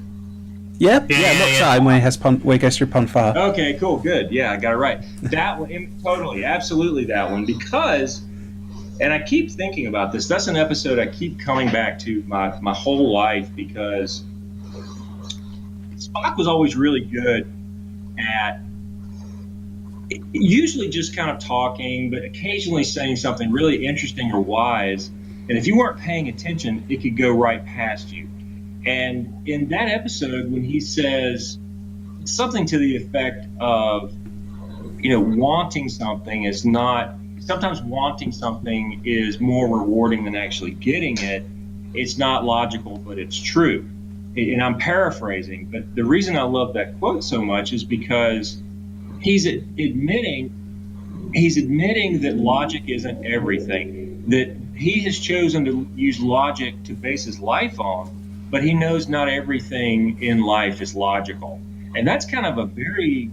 Yep. Yeah. Time where he goes through Pon Farr.
Okay, cool, good. Yeah, I got it right. That one, totally, absolutely that one. Because, and I keep thinking about this. That's an episode I keep coming back to my whole life because Spock was always really good at usually just kind of talking, but occasionally saying something really interesting or wise. And if you weren't paying attention, it could go right past you. And in that episode, when he says something to the effect of, wanting something is not, sometimes wanting something is more rewarding than actually getting it. It's not logical, but it's true. And I'm paraphrasing, but the reason I love that quote so much is because he's admitting that logic isn't everything, that he has chosen to use logic to base his life on, but he knows not everything in life is logical. And that's kind of a very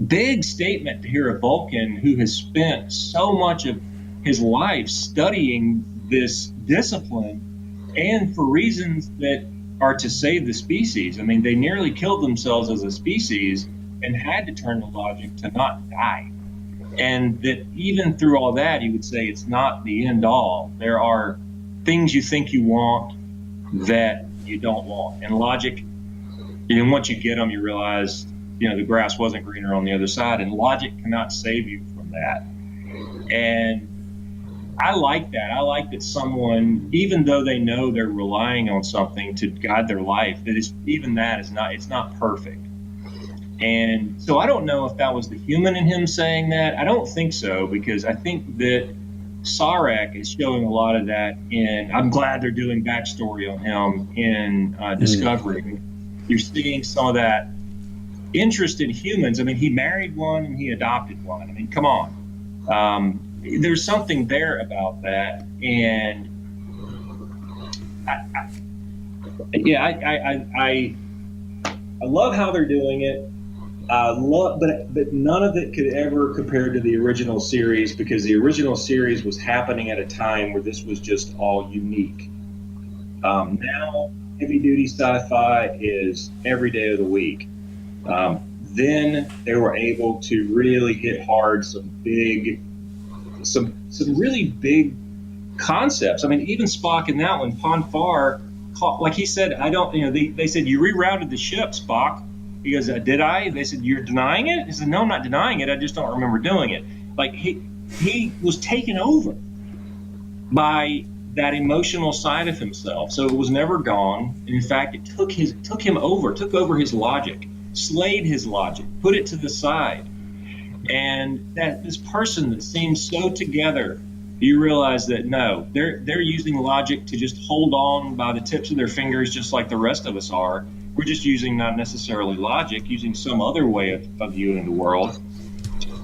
big statement to hear a Vulcan who has spent so much of his life studying this discipline and for reasons that are to save the species. I mean, they nearly killed themselves as a species and had to turn to logic to not die. And that even through all that, he would say it's not the end all. There are things you think you want that you don't want. And logic, once you get them, you realize, the grass wasn't greener on the other side. And logic cannot save you from that. And I like that. I like that someone, even though they know they're relying on something to guide their life, it's not perfect. And so I don't know if that was the human in him saying that. I don't think so, because I think that Sarek is showing a lot of that I'm glad they're doing backstory on him in Discovery. You're seeing some of that interest in humans. I mean, he married one and he adopted one. I mean, come on. There's something there about that, and I love how they're doing it. But none of it could ever compare to the original series, because the original series was happening at a time where this was just all unique. Now, heavy-duty sci-fi is every day of the week. Then they were able to really hit hard some really big concepts. I mean, even Spock in that one, Ponfar, like he said, they said, you rerouted the ship, Spock. He goes, did I? They said, you're denying it? He said, no, I'm not denying it. I just don't remember doing it. Like, he was taken over by that emotional side of himself. So it was never gone. And in fact, it took over his logic, slayed his logic, put it to the side. And that this person that seems so together, you realize that no, they're using logic to just hold on by the tips of their fingers, just like the rest of us are. We're just using not necessarily logic, using some other way of viewing the world.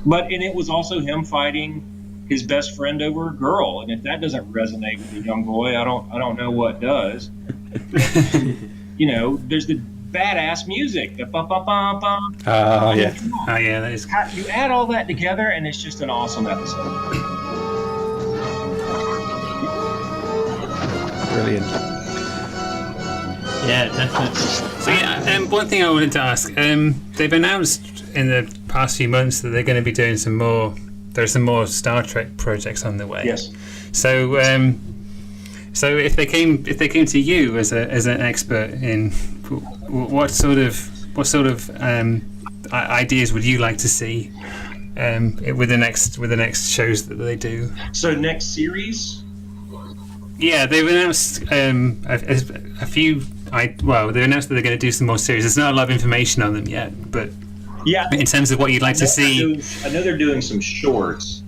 And it was also him fighting his best friend over a girl, and if that doesn't resonate with a young boy, I don't know what does. There's the badass music, the bum bum bum bum.
Oh yeah, that is.
You add all that together, and it's just an awesome episode.
Brilliant.
Yeah, definitely.
So one thing I wanted to ask, they've announced in the past few months that they're going to be doing some more. There's some more Star Trek projects on the way.
Yes.
So, if they came to you as an expert in what sort of ideas would you like to see with the next shows that they do?
So next series.
Yeah, they've announced a few. They've announced that they're going to do some more series. There's not a lot of information on them yet, but
yeah,
in terms of what you'd like to see,
I know they're doing some shorts.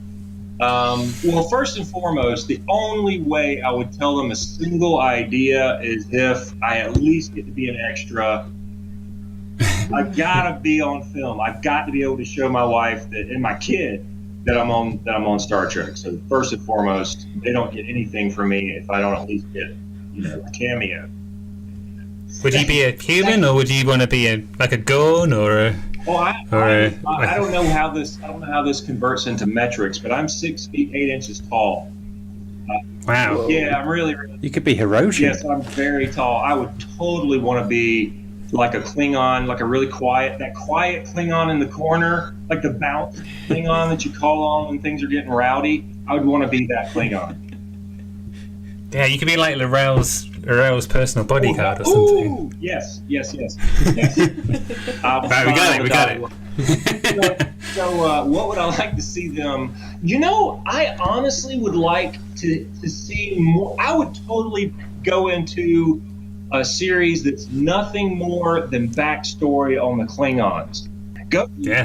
Well, first and foremost, the only way I would tell them a single idea is if I at least get to be an extra. I gotta be on film. I've got to be able to show my wife and my kid that I'm on Star Trek. So first and foremost, they don't get anything from me if I don't at least get a cameo.
Would you be a human, or would you want to be a Gorn or a?
Well, I don't know how this converts into metrics, but I'm 6 feet 8 inches tall.
Wow.
Yeah, I'm really.
You could be Hiroshi.
Yes, I'm very tall. I would totally want to be like a Klingon, like a really quiet Klingon in the corner, like the bounce Klingon that you call on when things are getting rowdy. I would want to be that Klingon.
Yeah, you could be like L'Rell's personal bodyguard or something.
Ooh, yes.
Right, we got it.
So what would I like to see them? I honestly would like to see more. I would totally go into a series that's nothing more than backstory on the Klingons.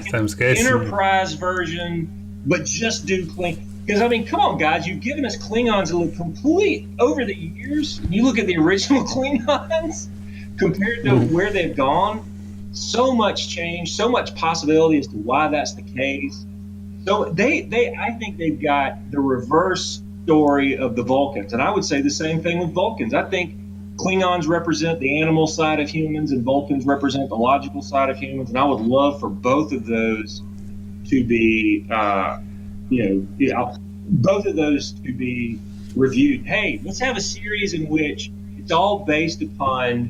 Sounds good.
Enterprise version, but just do Klingon. Because, come on, guys, you've given us Klingons that look complete over the years. You look at the original Klingons compared to where they've gone, so much change, so much possibility as to why that's the case. So I think they've got the reverse story of the Vulcans. And I would say the same thing with Vulcans. I think Klingons represent the animal side of humans and Vulcans represent the logical side of humans. And I would love for both of those to be... both of those to be reviewed. Hey, let's have a series in which it's all based upon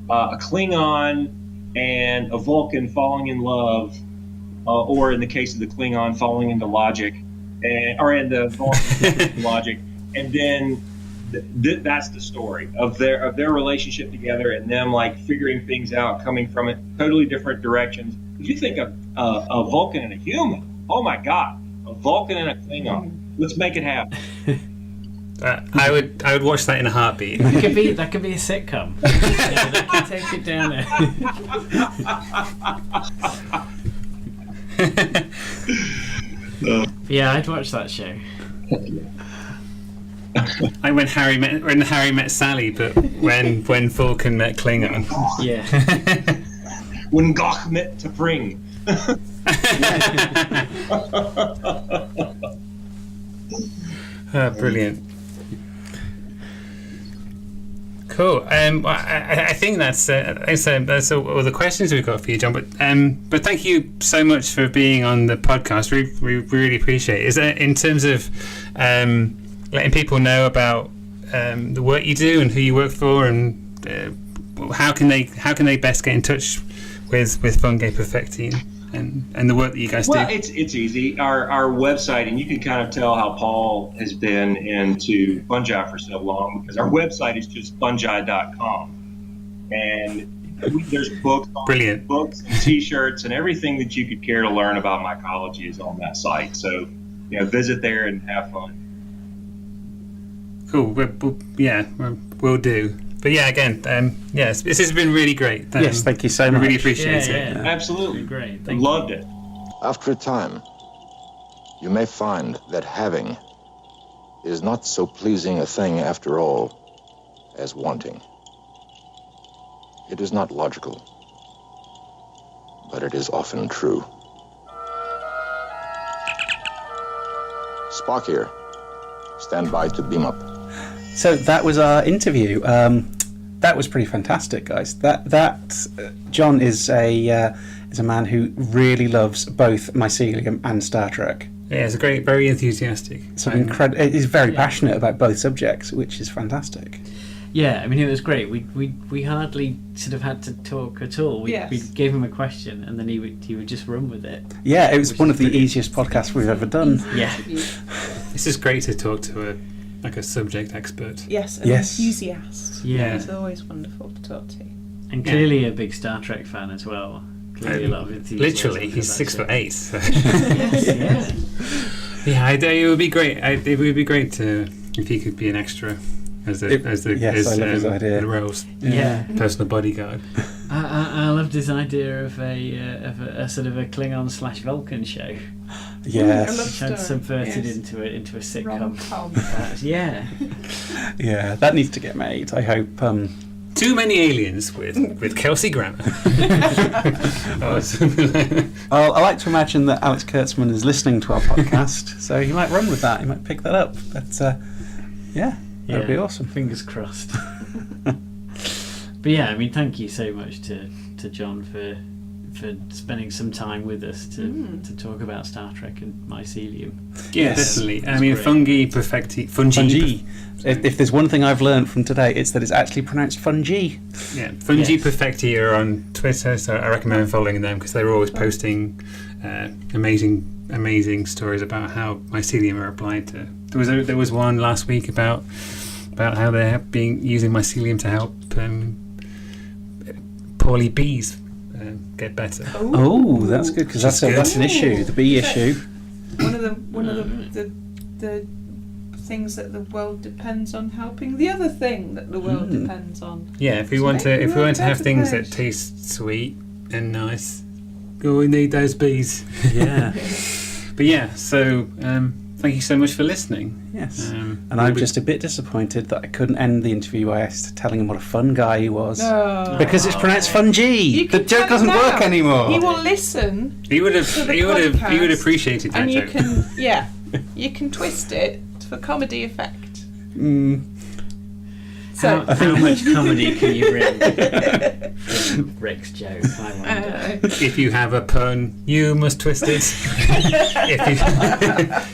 a Klingon and a Vulcan falling in love, or in the case of the Klingon, falling into logic, or in the Vulcan logic, and then that's the story of their relationship together and them figuring things out, coming from totally different directions. If you think of a Vulcan and a human, oh my God. A Vulcan and a Klingon. Let's make it happen.
I would watch that in a heartbeat.
That could be a sitcom. Yeah, they can take it down there. Yeah, I'd watch that show.
Like when Harry met Sally, but when Vulcan met Klingon.
Yeah.
When Gok met T'Pring.
Brilliant. Cool. I think that's all the questions we've got for you, John. But thank you so much for being on the podcast. We really appreciate it. Is that in terms of letting people know about the work you do and who you work for, and how can they best get in touch with Fungi Perfecti and the work that you guys do?
Well, it's easy. Our website, and you can kind of tell how Paul has been into fungi for so long, because our website is just fungi.com, and there's books,
Brilliant.
Books and T-shirts and everything that you could care to learn about mycology is on that site. So, visit there and have fun.
Cool. We'll do. But yeah, again, yes, this has been really great.
Yes, thank you so much.
We really appreciate it.
Yeah.
Absolutely.
Great.
Loved it.
After a time, you may find that having is not so pleasing a thing after all as wanting. It is not logical, but it is often true. Spock here. Stand by to beam up.
So that was our interview. That was pretty fantastic, guys. John is a man who really loves both Mycelium and Star Trek.
Yeah, it's very enthusiastic.
So he's very passionate about both subjects, which is fantastic.
Yeah, I mean, it was great. We hardly sort of had to talk at all. We gave him a question, and then he would just run with it.
Yeah, it was one of the easiest podcasts we've ever done.
Yeah.
This is great to talk to a subject expert.
Yes, an enthusiast.
Yeah.
It's always wonderful to talk to.
And clearly a big Star Trek fan as well. Clearly a lot of enthusiasm.
Literally, he's 6'8". So.
Yes.
Yeah, it would be great. It would be great if he could be an extra as
I love his idea.
Rose.
Yeah.
Personal bodyguard.
I loved his idea of a sort of a Klingon / Vulcan show.
Yes.
Which had subverted into a sitcom.
Rom-com.
Yeah.
Yeah, that needs to get made. I hope.
Too many aliens with Kelsey Grammer.
I like to imagine that Alex Kurtzman is listening to our podcast, so he might run with that. He might pick that up. But that'd be awesome.
Fingers crossed. But yeah, I mean, thank you so much to John for spending some time with us to talk about Star Trek and Mycelium.
Yeah, definitely. I mean, Fungi Perfecti.
Fungi. If there's one thing I've learned from today, it's that it's actually pronounced fungi.
Yeah, Fungi Perfecti are on Twitter, so I recommend following them because they're always posting amazing stories about how Mycelium are applied to. There was one last week about how they're using Mycelium to help poorly bees get better.
Oh, that's good because that's an issue, the bee issue.
One of the things that the world depends on helping the other thing that the world depends on.
Yeah, if we want to have things that taste sweet and nice, we need those bees.
Yeah.
But yeah, so thank you so much for listening.
Yes. And I'm just a bit disappointed that I couldn't end the interview by telling him what a fun guy he was.
No.
Because it's pronounced fungi. The joke doesn't work anymore.
He will listen.
He would have appreciated that joke.
You can twist it for comedy effect.
So how much comedy can you bring from Rick's joke? I wonder.
If you have a pun, you must twist it.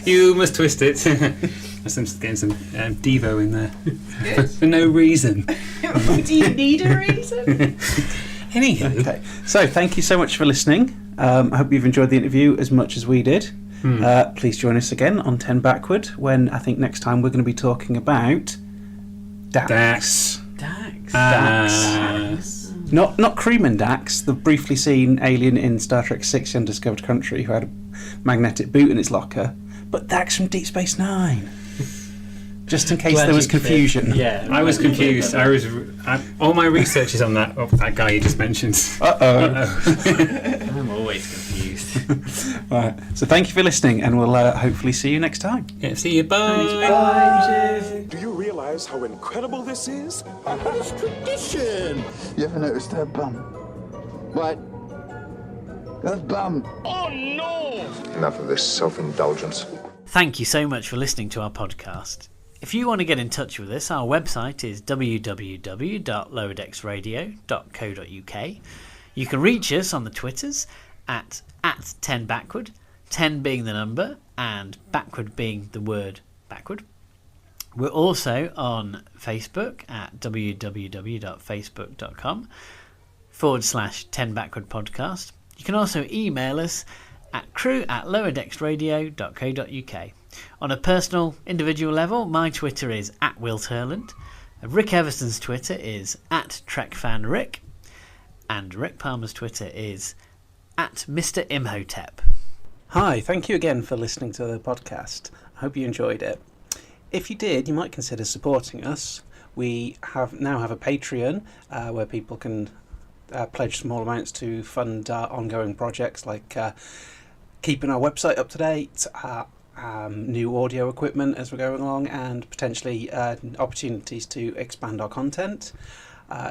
You must twist it. I'm getting some Devo in there for no reason.
Do you need a reason?
Anywho.
Okay. So thank you so much for listening. I hope you've enjoyed the interview as much as we did. Please join us again on 10 Backward when I think next time we're going to be talking about Dax. Not Crewman Dax, the briefly seen alien in Star Trek 6 The Undiscovered Country who had a magnetic boot in his locker, but Dax from Deep Space Nine. Just in case there was confusion.
Yeah,
I was confused. All my research is on that guy you just mentioned.
I'm always confused.
Right. So thank you for listening, and we'll hopefully see you next time.
Yeah, see you. Bye.
Bye.
Do you realize how incredible this is? It's tradition.
You ever noticed her bum? What? Her bum.
Oh no!
Enough of this self-indulgence.
Thank you so much for listening to our podcast. If you want to get in touch with us, our website is www.lowerdecksradio.co.uk. You can reach us on the Twitters at 10Backward, 10 being the number and backward being the word backward. We're also on Facebook at www.facebook.com/10Backward podcast. You can also email us at crew@lowerdecksradio.co.uk. On a personal, individual level, my Twitter is @WiltHerland. Rick Everson's Twitter is @TrekFanRick. And Rick Palmer's Twitter is @Mr. Imhotep.
Hi, thank you again for listening to the podcast. I hope you enjoyed it. If you did, you might consider supporting us. We now have a Patreon where people can pledge small amounts to fund our ongoing projects like keeping our website up to date, new audio equipment as we're going along, and potentially opportunities to expand our content.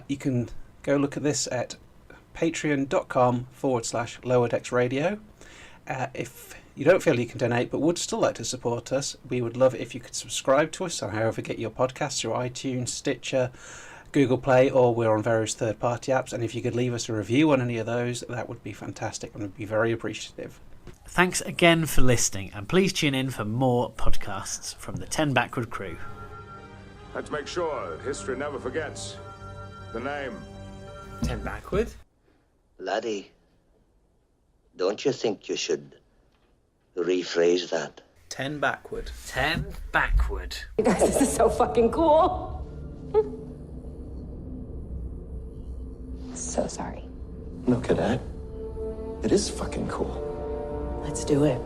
You can go look at this at patreon.com/lowerdecksradio. If you don't feel you can donate but would still like to support us, we would love it if you could subscribe to us on however you get your podcasts, through iTunes, Stitcher, Google Play, or we're on various third-party apps. And if you could leave us a review on any of those, that would be fantastic and we'd be very appreciative.
Thanks again for listening, and please tune in for more podcasts from the 10 Backward crew.
Let's make sure history never forgets the name.
10 Backward?
Laddie, don't you think you should rephrase that?
10 Backward.
10 Backward.
You guys, this is so fucking cool.
So sorry.
No, cadet. It is fucking cool.
Let's do it.